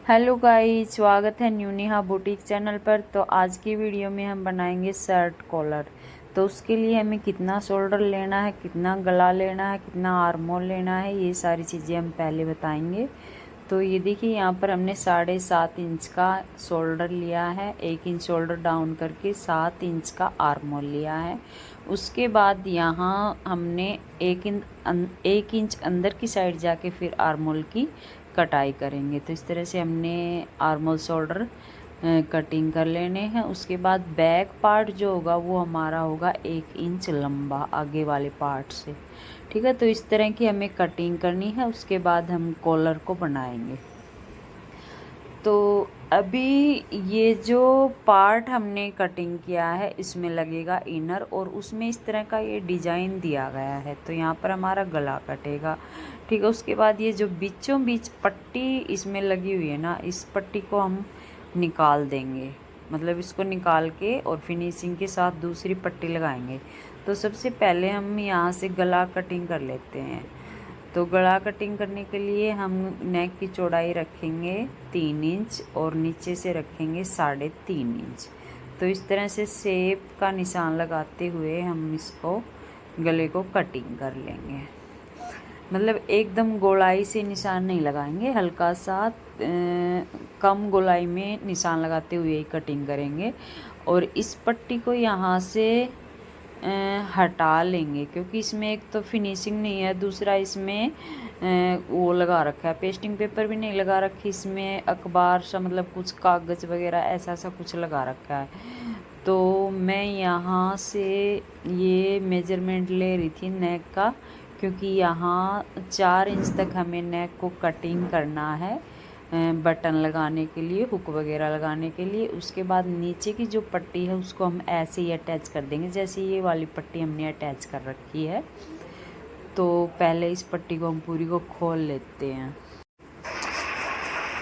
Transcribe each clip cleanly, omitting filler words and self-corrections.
Hello guys, स्वागत है new Neha boutique channel पर। तो आज की वीडियो में हम बनाएंगे शर्ट कॉलर। तो उसके लिए हमें कितना शोल्डर लेना है, कितना गला लेना है, कितना आर्म होल लेना है, ये सारी चीज़ें हम पहले बताएंगे। तो ये देखिए, यहाँ पर हमने 7.5 इंच का शोल्डर लिया है, 1 इंच शोल्डर डाउन करके 7 इंच का आर्म होल लिया है। उसके बाद यहाँ हमने 1 इंच अंदर की साइड जाके फिर आर्म होल की कटाई करेंगे। तो इस तरह से हमने आर्म होल शोल्डर कटिंग कर लेने हैं। उसके बाद बैक पार्ट जो होगा वो हमारा होगा 1 इंच लंबा आगे वाले पार्ट से। ठीक है, तो इस तरह की हमें कटिंग करनी है। उसके बाद हम कॉलर को बनाएंगे। तो अभी ये जो पार्ट हमने कटिंग किया है इसमें लगेगा इनर, और उसमें इस तरह का ये डिज़ाइन दिया गया है। तो यहाँ पर हमारा गला कटेगा। ठीक है, उसके बाद ये जो बीचों बीच पट्टी इसमें लगी हुई है ना, इस पट्टी को हम निकाल देंगे। मतलब इसको निकाल के और फिनिशिंग के साथ दूसरी पट्टी लगाएंगे। तो सबसे पहले हम यहाँ से गला कटिंग कर लेते हैं। तो गला कटिंग करने के लिए हम नेक की चौड़ाई रखेंगे 3 इंच और नीचे से रखेंगे 3.5 इंच। तो इस तरह से शेप का निशान लगाते हुए हम इसको गले को कटिंग कर लेंगे। मतलब एकदम गोलाई से निशान नहीं लगाएंगे, हल्का सा कम गोलाई में निशान लगाते हुए ही कटिंग करेंगे। और इस पट्टी को यहाँ से हटा लेंगे, क्योंकि इसमें एक तो फिनिशिंग नहीं है, दूसरा इसमें वो लगा रखा है, पेस्टिंग पेपर भी नहीं लगा रखी, इसमें अखबार सा मतलब कुछ कागज़ वगैरह ऐसा सा कुछ लगा रखा है। तो मैं यहाँ से ये मेजरमेंट ले रही थी नेक का, क्योंकि यहाँ 4 इंच तक हमें नेक को कटिंग करना है बटन लगाने के लिए, हुक वगैरह लगाने के लिए। उसके बाद नीचे की जो पट्टी है उसको हम ऐसे ही अटैच कर देंगे, जैसे ये वाली पट्टी हमने अटैच कर रखी है। तो पहले इस पट्टी को हम पूरी को खोल लेते हैं।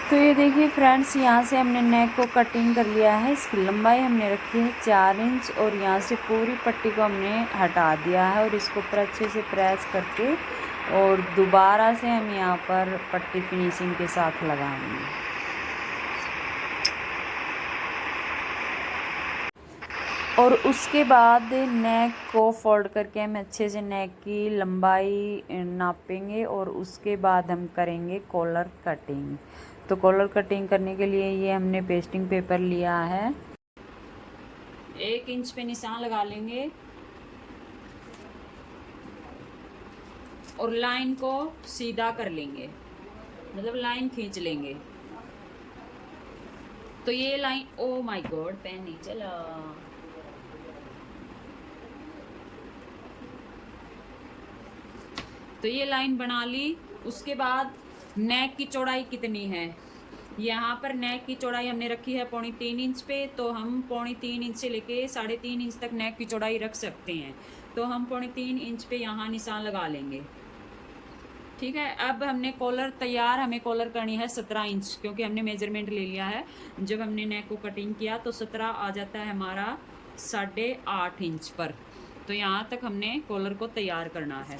तो ये देखिए फ्रेंड्स, यहाँ से हमने नेक को कटिंग कर लिया है। इसकी लंबाई हमने रखी है 4 इंच, और यहाँ से पूरी पट्टी को हमने हटा दिया है और इसको अच्छे से प्रेस करके और दोबारा से हम यहाँ पर पट्टी फिनिशिंग के साथ लगाएंगे। और उसके बाद नेक को फोल्ड करके हम अच्छे से नेक की लंबाई नापेंगे, और उसके बाद हम करेंगे कॉलर कटिंग। तो कॉलर कटिंग करने के लिए ये हमने पेस्टिंग पेपर लिया है, 1 इंच पे निशान लगा लेंगे और लाइन को सीधा कर लेंगे, मतलब लाइन खींच लेंगे। तो ये line, oh my god, pen नहीं चला। तो ये लाइन बना ली। उसके बाद नेक की चौड़ाई कितनी है, यहाँ पर नेक की चौड़ाई हमने रखी है 3.25 इंच पे। तो हम 3.25 इंच से लेके 3.5 इंच तक नेक की चौड़ाई रख सकते हैं। तो हम 3.25 इंच पे यहाँ निशान लगा लेंगे। ठीक है, अब हमने कॉलर तैयार, हमें कॉलर करनी है 17 इंच, क्योंकि हमने मेजरमेंट ले लिया है। जब हमने नेक को कटिंग किया तो 17 आ जाता है हमारा 8.5 इंच पर। तो यहाँ तक हमने कॉलर को तैयार करना है।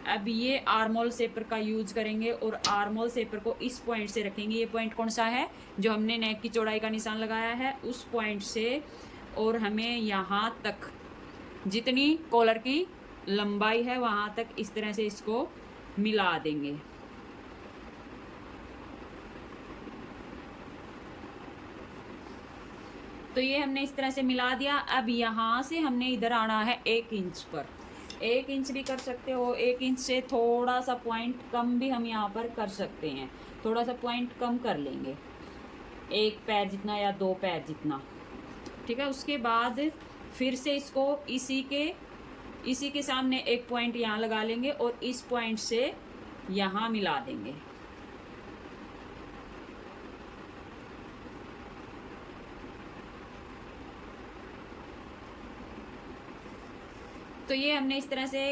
अब ये आर्मोल शेपर का यूज करेंगे और आर्मोल शेपर को इस पॉइंट से रखेंगे। ये पॉइंट कौन सा है, जो हमने नेक की चौड़ाई का निशान लगाया है उस पॉइंट से, और हमें यहाँ तक जितनी कॉलर की लंबाई है वहाँ तक इस तरह से इसको मिला देंगे। तो ये हमने इस तरह से मिला दिया। अब यहाँ से हमने इधर आना है 1 इंच पर। 1 इंच भी कर सकते हो, 1 इंच से थोड़ा सा पॉइंट कम भी हम यहाँ पर कर सकते हैं। थोड़ा सा पॉइंट कम कर लेंगे, 1 पैर जितना या 2 पैर जितना। ठीक है, उसके बाद फिर से इसको इसी के सामने एक पॉइंट यहाँ लगा लेंगे और इस पॉइंट से यहाँ मिला देंगे। तो ये हमने इस तरह से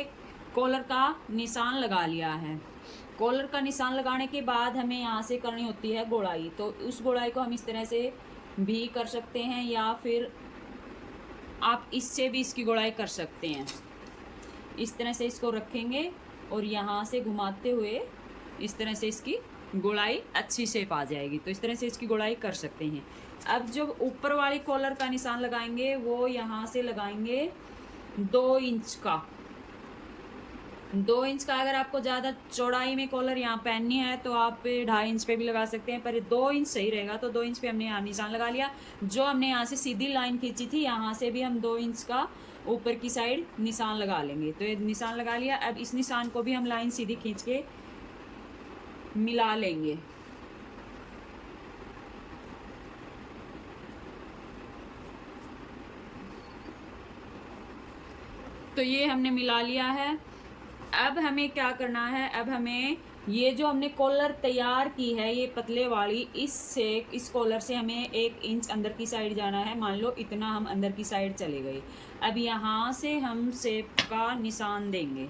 कॉलर का निशान लगा लिया है। कॉलर का निशान लगाने के बाद हमें यहाँ से करनी होती है गोलाई। तो उस गोलाई को हम इस तरह से भी कर सकते हैं, या फिर आप इससे भी इसकी गोलाई कर सकते हैं। इस तरह से इसको रखेंगे और यहाँ से घुमाते हुए इस तरह से इसकी गोलाई अच्छी शेप आ जाएगी। तो इस तरह से इसकी गोलाई कर सकते हैं। अब जो ऊपर वाली कॉलर का निशान लगाएंगे वो यहाँ से लगाएंगे 2 इंच का। 2 इंच का अगर आपको ज़्यादा चौड़ाई में कॉलर यहाँ पहननी है तो आप 2.5 इंच पे भी लगा सकते हैं, पर 2 इंच सही रहेगा। तो 2 इंच पे हमने यहाँ निशान लगा लिया। जो हमने यहाँ से सीधी लाइन खींची थी यहाँ से भी हम 2 इंच का ऊपर की साइड निशान लगा लेंगे। तो ये निशान लगा लिया। अब इस निशान को भी हम लाइन सीधी खींच के मिला लेंगे। तो ये हमने मिला लिया है। अब हमें क्या करना है, अब हमें ये जो हमने कॉलर तैयार की है ये पतले वाली, इससे इस कॉलर से हमें 1 इंच अंदर की साइड जाना है। मान लो इतना हम अंदर की साइड चले गए। अब यहाँ से हम शेप का निशान देंगे।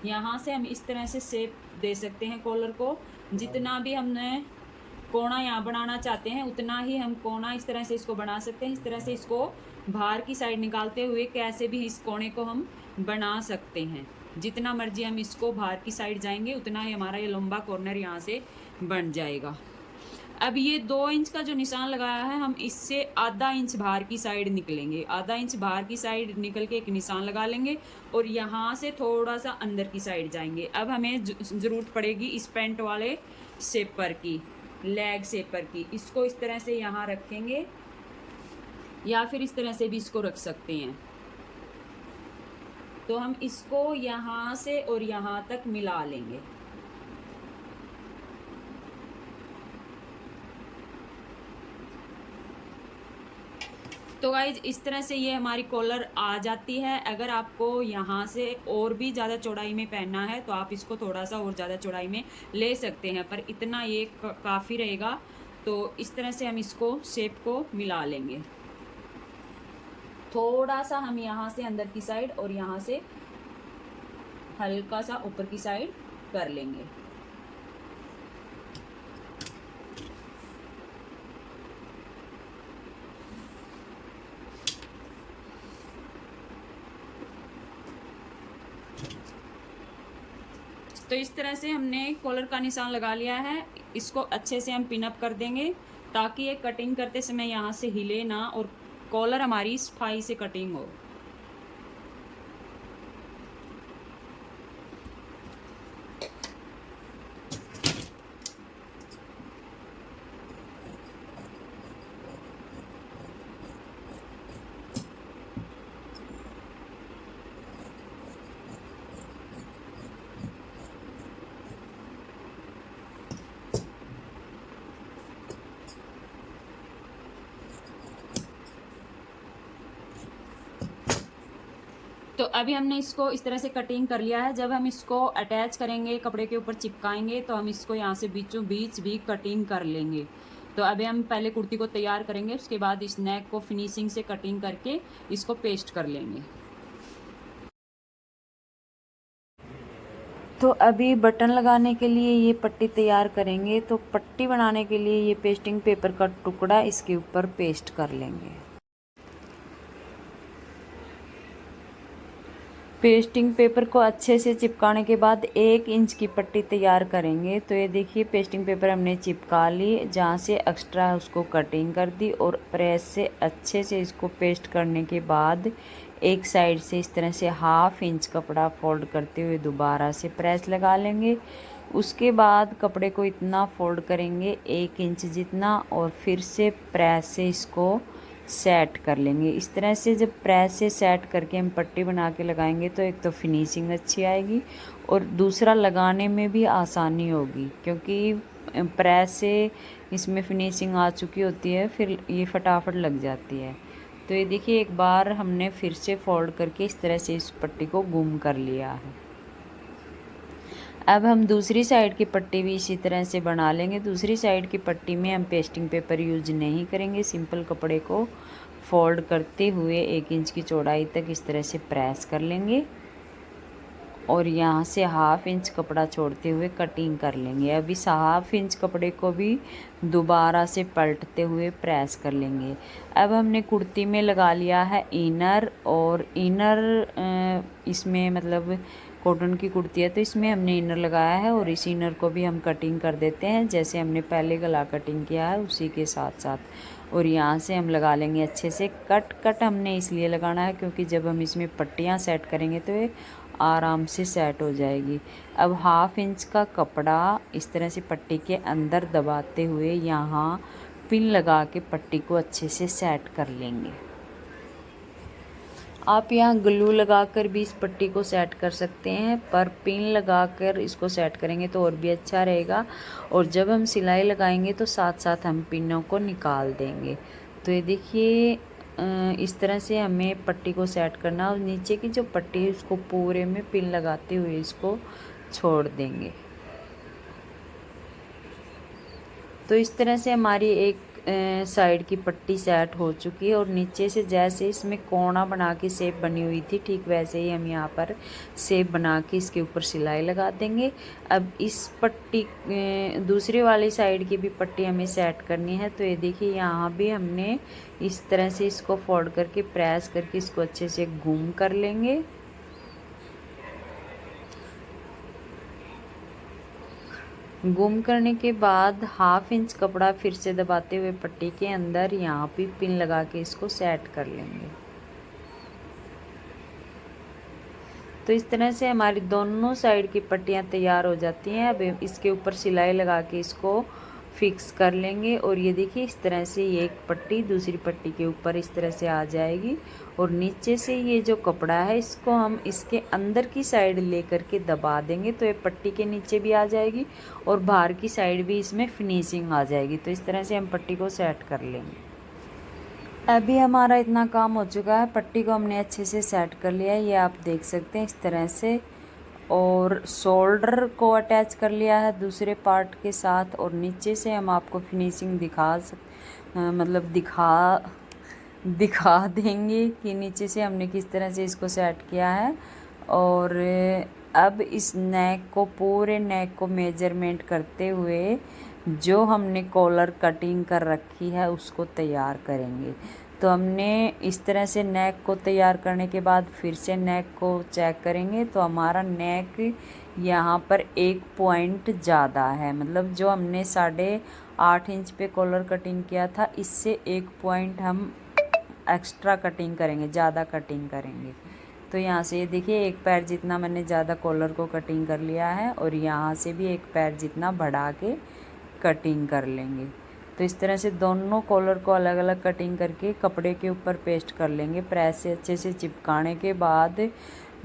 यहाँ से हम इस तरह से शेप दे सकते हैं कॉलर को। जितना भी हमने कोना यहाँ बनाना चाहते हैं उतना ही हम कोना इस तरह से इसको बना सकते हैं। इस तरह से इसको बाहर की साइड निकालते हुए कैसे भी इस कोने को हम बना सकते हैं। जितना मर्जी हम इसको बाहर की साइड जाएंगे उतना ही हमारा ये लंबा कॉर्नर यहाँ से बन जाएगा। अब ये 2 इंच का जो निशान लगाया है हम इससे आधा इंच बाहर की साइड निकलेंगे। आधा इंच बाहर की साइड निकल के एक निशान लगा लेंगे और यहाँ से थोड़ा सा अंदर की साइड जाएंगे। अब हमें ज़रूरत पड़ेगी इस पैंट वाले शेपर की, लेग शेपर की। इसको इस तरह से यहाँ रखेंगे या फिर इस तरह से भी इसको रख सकते हैं। तो हम इसको यहाँ से और यहाँ तक मिला लेंगे। तो गाइज इस तरह से ये हमारी कॉलर आ जाती है। अगर आपको यहाँ से और भी ज़्यादा चौड़ाई में पहनना है तो आप इसको थोड़ा सा और ज़्यादा चौड़ाई में ले सकते हैं, पर इतना ये काफ़ी रहेगा। तो इस तरह से हम इसको शेप को मिला लेंगे। थोड़ा सा हम यहाँ से अंदर की साइड और यहाँ से हल्का सा ऊपर की साइड कर लेंगे। तो इस तरह से हमने कॉलर का निशान लगा लिया है। इसको अच्छे से हम पिन अप कर देंगे ताकि ये कटिंग करते समय यहाँ से हिले ना और कॉलर हमारी सफाई से कटिंग हो। तो अभी हमने इसको इस तरह से कटिंग कर लिया है। जब हम इसको अटैच करेंगे, कपड़े के ऊपर चिपकाएंगे, तो हम इसको यहाँ से बीचों बीच भी कटिंग कर लेंगे। तो अभी हम पहले कुर्ती को तैयार करेंगे, उसके बाद इस नेक को फिनिशिंग से कटिंग करके इसको पेस्ट कर लेंगे। तो अभी बटन लगाने के लिए ये पट्टी तैयार करेंगे। तो पट्टी बनाने के लिए ये पेस्टिंग पेपर का टुकड़ा इसके ऊपर पेस्ट कर लेंगे। पेस्टिंग पेपर को अच्छे से चिपकाने के बाद 1 इंच की पट्टी तैयार करेंगे। तो ये देखिए पेस्टिंग पेपर हमने चिपका ली, जहाँ से एक्स्ट्रा है उसको कटिंग कर दी और प्रेस से अच्छे से इसको पेस्ट करने के बाद एक साइड से इस तरह से 1/2 इंच कपड़ा फोल्ड करते हुए दोबारा से प्रेस लगा लेंगे। उसके बाद कपड़े को इतना फोल्ड करेंगे 1 इंच जितना और फिर से प्रेस से इसको सेट कर लेंगे। इस तरह से जब प्रेस से सेट करके हम पट्टी बना के लगाएंगे तो एक तो फिनिशिंग अच्छी आएगी और दूसरा लगाने में भी आसानी होगी, क्योंकि प्रेस से इसमें फिनिशिंग आ चुकी होती है, फिर ये फटाफट लग जाती है। तो ये देखिए एक बार हमने फिर से फोल्ड करके इस तरह से इस पट्टी को गुम कर लिया है। अब हम दूसरी साइड की पट्टी भी इसी तरह से बना लेंगे। दूसरी साइड की पट्टी में हम पेस्टिंग पेपर यूज नहीं करेंगे, सिंपल कपड़े को फोल्ड करते हुए 1 इंच की चौड़ाई तक इस तरह से प्रेस कर लेंगे और यहाँ से 1/2 इंच कपड़ा छोड़ते हुए कटिंग कर लेंगे। अब इस 1/2 इंच कपड़े को भी दोबारा से पलटते हुए प्रेस कर लेंगे। अब हमने कुर्ती में लगा लिया है इनर, और इनर इसमें मतलब कॉटन की कुर्ती है, तो इसमें हमने इनर लगाया है और इस इनर को भी हम कटिंग कर देते हैं जैसे हमने पहले गला कटिंग किया है उसी के साथ साथ। और यहाँ से हम लगा लेंगे अच्छे से कट हमने इसलिए लगाना है क्योंकि जब हम इसमें पट्टियाँ सेट करेंगे तो ये आराम से सेट हो जाएगी। अब 1/2 इंच का कपड़ा इस तरह से पट्टी के अंदर दबाते हुए यहाँ पिन लगा के पट्टी को अच्छे से सेट कर लेंगे। आप यहाँ ग्लू लगाकर भी इस पट्टी को सेट कर सकते हैं, पर पिन लगाकर इसको सेट करेंगे तो और भी अच्छा रहेगा। और जब हम सिलाई लगाएंगे तो साथ साथ हम पिनों को निकाल देंगे। तो ये देखिए इस तरह से हमें पट्टी को सेट करना, और नीचे की जो पट्टी है उसको पूरे में पिन लगाते हुए इसको छोड़ देंगे। तो इस तरह से हमारी एक साइड की पट्टी सेट हो चुकी है और नीचे से जैसे इसमें कोना बना के शेप बनी हुई थी ठीक वैसे ही हम यहाँ पर शेप बना के इसके ऊपर सिलाई लगा देंगे। अब इस पट्टी दूसरी वाली साइड की भी पट्टी हमें सेट करनी है। तो ये देखिए यहाँ भी हमने इस तरह से इसको फोल्ड करके प्रेस करके इसको अच्छे से घूम कर लेंगे। गुम करने के बाद 1/2 इंच कपड़ा फिर से दबाते हुए पट्टी के अंदर यहाँ पे पिन लगा के इसको सेट कर लेंगे। तो इस तरह से हमारी दोनों साइड की पट्टियाँ तैयार हो जाती हैं। अब इसके ऊपर सिलाई लगा के इसको फिक्स कर लेंगे। और ये देखिए इस तरह से ये एक पट्टी दूसरी पट्टी के ऊपर इस तरह से आ जाएगी और नीचे से ये जो कपड़ा है इसको हम इसके अंदर की साइड लेकर के दबा देंगे तो ये पट्टी के नीचे भी आ जाएगी और बाहर की साइड भी इसमें फिनिशिंग आ जाएगी। तो इस तरह से हम पट्टी को सेट कर लेंगे। अभी हमारा इतना काम हो चुका है, पट्टी को हमने अच्छे से सेट कर लिया है, ये आप देख सकते हैं इस तरह से। और शोल्डर को अटैच कर लिया है दूसरे पार्ट के साथ और नीचे से हम आपको फिनिशिंग दिखा देंगे कि नीचे से हमने किस तरह से इसको सेट किया है। और अब इस पूरे नेक को मेजरमेंट करते हुए जो हमने कॉलर कटिंग कर रखी है उसको तैयार करेंगे। तो हमने इस तरह से नेक को तैयार करने के बाद फिर से नेक को चेक करेंगे तो हमारा नेक यहाँ पर 1 पॉइंट ज़्यादा है, मतलब जो हमने 8.5 इंच पे कॉलर कटिंग किया था इससे 1 पॉइंट हम एक्स्ट्रा कटिंग करेंगे, ज़्यादा कटिंग करेंगे। तो यहाँ से देखिए 1 पैर जितना मैंने ज़्यादा कॉलर को कटिंग कर लिया है और यहाँ से भी 1 पैर जितना बढ़ा के कटिंग कर लेंगे। तो इस तरह से दोनों कॉलर को अलग अलग कटिंग करके कपड़े के ऊपर पेस्ट कर लेंगे। प्रेस से अच्छे से चिपकाने के बाद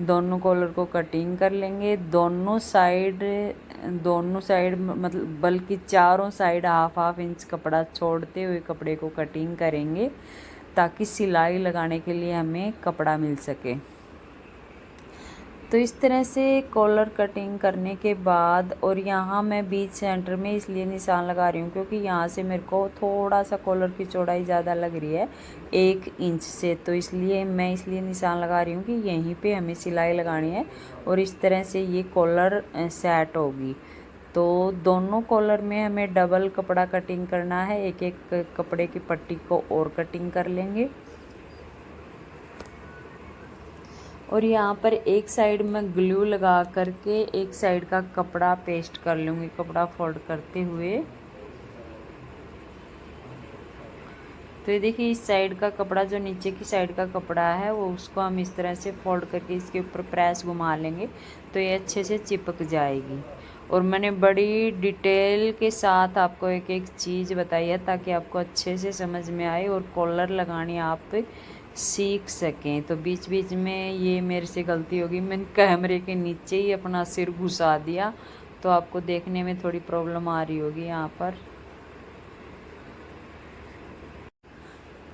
दोनों कॉलर को कटिंग कर लेंगे। दोनों साइड मतलब बल्कि चारों साइड 1/2 इंच कपड़ा छोड़ते हुए कपड़े को कटिंग करेंगे ताकि सिलाई लगाने के लिए हमें कपड़ा मिल सके। तो इस तरह से कॉलर कटिंग करने के बाद, और यहाँ मैं बीच सेंटर में इसलिए निशान लगा रही हूँ क्योंकि यहाँ से मेरे को थोड़ा सा कॉलर की चौड़ाई ज़्यादा लग रही है 1 इंच से, तो इसलिए निशान लगा रही हूँ कि यहीं पे हमें सिलाई लगानी है और इस तरह से ये कॉलर सेट होगी। तो दोनों कॉलर में हमें डबल कपड़ा कटिंग करना है, एक एक कपड़े की पट्टी को और कटिंग कर लेंगे। और यहाँ पर एक साइड में ग्लू लगा करके एक साइड का कपड़ा पेस्ट कर लूँगी, कपड़ा फोल्ड करते हुए। तो ये देखिए इस साइड का कपड़ा, जो नीचे की साइड का कपड़ा है वो उसको हम इस तरह से फोल्ड करके इसके ऊपर प्रेस घुमा लेंगे तो ये अच्छे से चिपक जाएगी। और मैंने बड़ी डिटेल के साथ आपको एक एक चीज़ बताई है ताकि आपको अच्छे से समझ में आए और कॉलर लगानी आप सीख सकें। तो बीच बीच में ये मेरे से गलती होगी, मैंने कैमरे के नीचे ही अपना सिर घुसा दिया तो आपको देखने में थोड़ी प्रॉब्लम आ रही होगी यहाँ पर।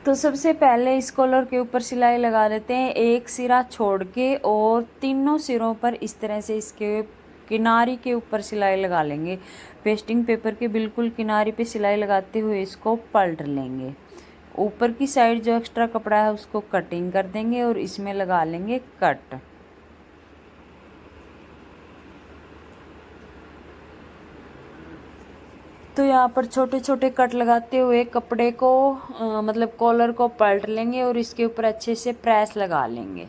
तो सबसे पहले इस कॉलर के ऊपर सिलाई लगा देते हैं, एक सिरा छोड़ के, और तीनों सिरों पर इस तरह से इसके किनारी के ऊपर सिलाई लगा लेंगे। पेस्टिंग पेपर के बिल्कुल किनारी पे सिलाई लगाते हुए इसको पलट लेंगे। ऊपर की साइड जो एक्स्ट्रा कपड़ा है उसको कटिंग कर देंगे और इसमें लगा लेंगे कट। तो यहाँ पर छोटे छोटे कट लगाते हुए कपड़े को मतलब कॉलर को पलट लेंगे और इसके ऊपर अच्छे से प्रेस लगा लेंगे।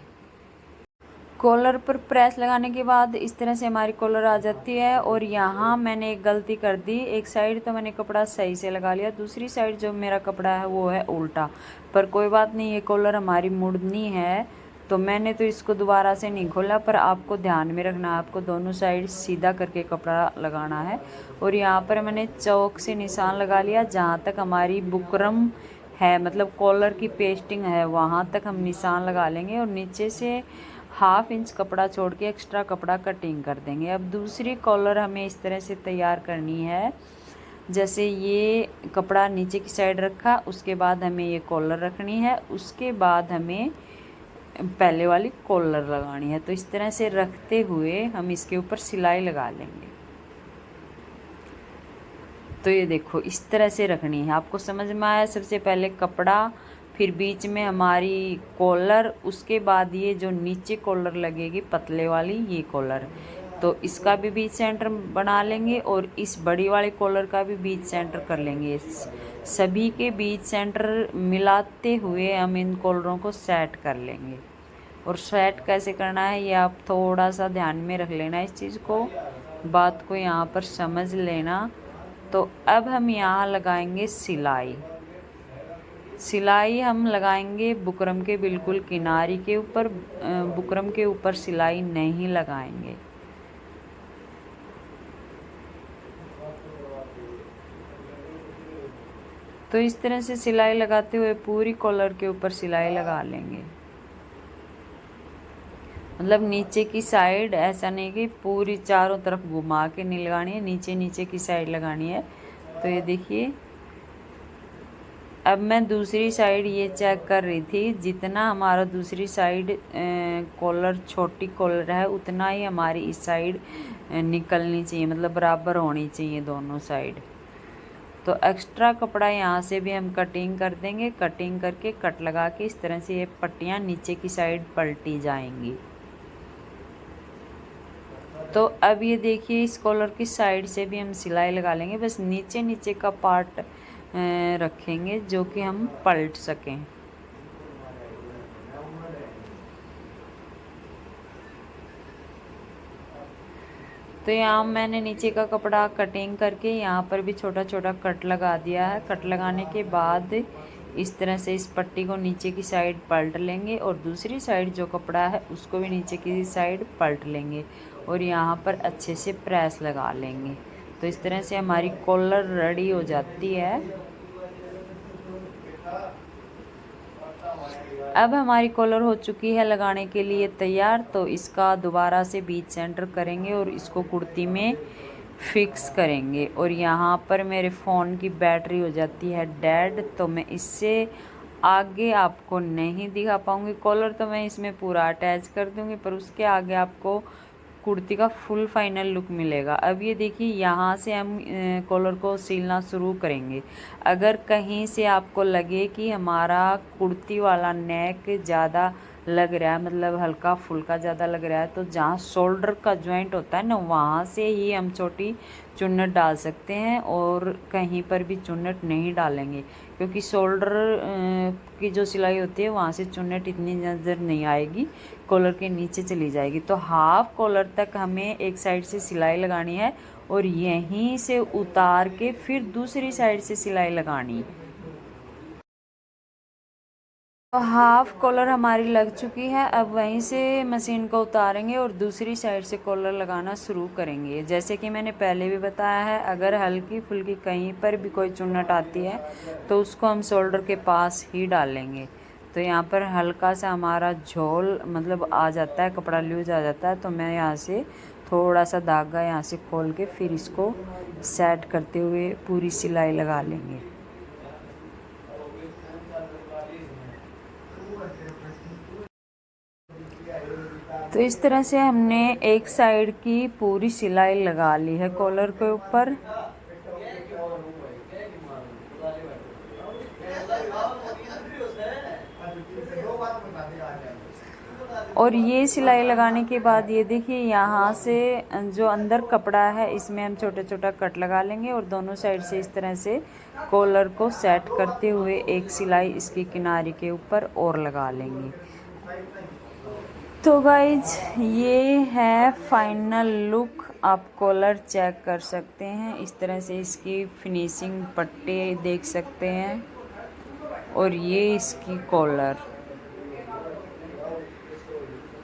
कॉलर पर प्रेस लगाने के बाद इस तरह से हमारी कॉलर आ जाती है। और यहाँ मैंने एक गलती कर दी, एक साइड तो मैंने कपड़ा सही से लगा लिया, दूसरी साइड जो मेरा कपड़ा है वो है उल्टा। पर कोई बात नहीं, ये कॉलर हमारी मुड़नी है तो मैंने तो इसको दोबारा से नहीं खोला। पर आपको ध्यान में रखना है, आपको दोनों साइड सीधा करके कपड़ा लगाना है। और यहाँ पर मैंने चौक से निशान लगा लिया, जहाँ तक हमारी बुकरम है मतलब कॉलर की पेस्टिंग है वहाँ तक हम निशान लगा लेंगे। और नीचे से 1/2 इंच कपड़ा छोड़ के एक्स्ट्रा कपड़ा कटिंग कर देंगे। अब दूसरी कॉलर हमें इस तरह से तैयार करनी है, जैसे ये कपड़ा नीचे की साइड रखा, उसके बाद हमें ये कॉलर रखनी है, उसके बाद हमें पहले वाली कॉलर लगानी है। तो इस तरह से रखते हुए हम इसके ऊपर सिलाई लगा लेंगे। तो ये देखो इस तरह से रखनी है, आपको समझ में आया। सबसे पहले कपड़ा, फिर बीच में हमारी कॉलर, उसके बाद ये जो नीचे कॉलर लगेगी पतले वाली ये कॉलर, तो इसका भी बीच सेंटर बना लेंगे और इस बड़ी वाली कॉलर का भी बीच सेंटर कर लेंगे। सभी के बीच सेंटर मिलाते हुए हम इन कॉलरों को सेट कर लेंगे। और सेट कैसे करना है ये आप थोड़ा सा ध्यान में रख लेना, इस चीज़ को, बात को यहाँ पर समझ लेना। तो अब हम यहाँ लगाएंगे सिलाई। सिलाई हम लगाएंगे बुकरम के बिल्कुल किनारे के ऊपर, बुकरम के ऊपर सिलाई नहीं लगाएंगे। तो इस तरह से सिलाई लगाते हुए पूरी कॉलर के ऊपर सिलाई लगा लेंगे। मतलब नीचे की साइड, ऐसा नहीं कि पूरी चारों तरफ घुमा के नहीं लगानी है, नीचे नीचे की साइड लगानी है। तो ये देखिए, अब मैं दूसरी साइड ये चेक कर रही थी, जितना हमारा दूसरी साइड कॉलर छोटी कॉलर है उतना ही हमारी इस साइड निकलनी चाहिए, मतलब बराबर होनी चाहिए दोनों साइड। तो एक्स्ट्रा कपड़ा यहाँ से भी हम कटिंग कर देंगे, कटिंग करके कट लगा के इस तरह से ये पट्टियाँ नीचे की साइड पलटी जाएंगी। तो अब ये देखिए इस कॉलर की साइड से भी हम सिलाई लगा लेंगे, बस नीचे नीचे का पार्ट रखेंगे जो कि हम पलट सकें। तो यहाँ मैंने नीचे का कपड़ा कटिंग करके यहाँ पर भी छोटा छोटा कट लगा दिया है। कट लगाने के बाद इस तरह से इस पट्टी को नीचे की साइड पलट लेंगे और दूसरी साइड जो कपड़ा है उसको भी नीचे की साइड पलट लेंगे और यहाँ पर अच्छे से प्रेस लगा लेंगे। तो इस तरह से हमारी कॉलर रेडी हो जाती है। अब हमारी कॉलर हो चुकी है लगाने के लिए तैयार। तो इसका दोबारा से बीच सेंटर करेंगे और इसको कुर्ती में फिक्स करेंगे। और यहाँ पर मेरे फ़ोन की बैटरी हो जाती है डेड, तो मैं इससे आगे आपको नहीं दिखा पाऊँगी। कॉलर तो मैं इसमें पूरा अटैच कर दूँगी, पर उसके आगे आपको कुर्ती का फुल फाइनल लुक मिलेगा। अब ये देखिए यहाँ से हम कॉलर को सिलना शुरू करेंगे। अगर कहीं से आपको लगे कि हमारा कुर्ती वाला नेक ज़्यादा लग रहा है, मतलब हल्का फुल्का ज़्यादा लग रहा है, तो जहाँ शोल्डर का जॉइंट होता है ना वहाँ से ही हम छोटी चुन्नट डाल सकते हैं और कहीं पर भी चुन्नट नहीं डालेंगे, क्योंकि शोल्डर की जो सिलाई होती है वहाँ से चुन्नट इतनी नज़र नहीं आएगी, कॉलर के नीचे चली जाएगी। तो हाफ कॉलर तक हमें एक साइड से सिलाई लगानी है और यहीं से उतार के फिर दूसरी साइड से सिलाई लगानी है। तो हाफ कॉलर हमारी लग चुकी है। अब वहीं से मशीन को उतारेंगे और दूसरी साइड से कॉलर लगाना शुरू करेंगे। जैसे कि मैंने पहले भी बताया है, अगर हल्की फुल्की कहीं पर भी कोई चुन्नट आती है तो उसको हम शोल्डर के पास ही डालेंगे। तो यहाँ पर हल्का सा हमारा झोल मतलब आ जाता है, कपड़ा लूज आ जाता है, तो मैं यहाँ से थोड़ा सा धागा यहाँ से खोल के फिर इसको सेट करते हुए पूरी सिलाई लगा लेंगे। तो इस तरह से हमने एक साइड की पूरी सिलाई लगा ली है कॉलर के ऊपर। और ये सिलाई लगाने के बाद ये देखिए यहाँ से जो अंदर कपड़ा है इसमें हम छोटा छोटा कट लगा लेंगे और दोनों साइड से इस तरह से कॉलर को सेट करते हुए एक सिलाई इसके किनारे के ऊपर और लगा लेंगे। तो गाइज ये है फाइनल लुक। आप कॉलर चेक कर सकते हैं, इस तरह से इसकी फिनिशिंग पट्टे देख सकते हैं और ये इसकी कॉलर।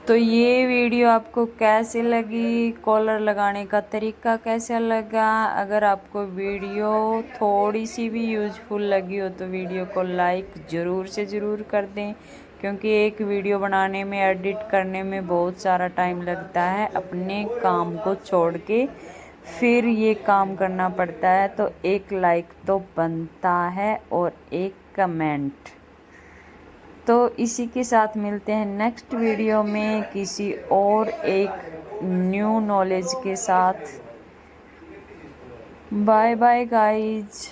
तो ये वीडियो आपको कैसे लगी, कॉलर लगाने का तरीका कैसा लगा? अगर आपको वीडियो थोड़ी सी भी यूज़फुल लगी हो तो वीडियो को लाइक ज़रूर से ज़रूर कर दें, क्योंकि एक वीडियो बनाने में, एडिट करने में बहुत सारा टाइम लगता है। अपने काम को छोड़ के फिर ये काम करना पड़ता है, तो एक लाइक तो बनता है और एक कमेंट। तो इसी के साथ मिलते हैं नेक्स्ट वीडियो में किसी और एक न्यू नॉलेज के साथ। Bye bye guys.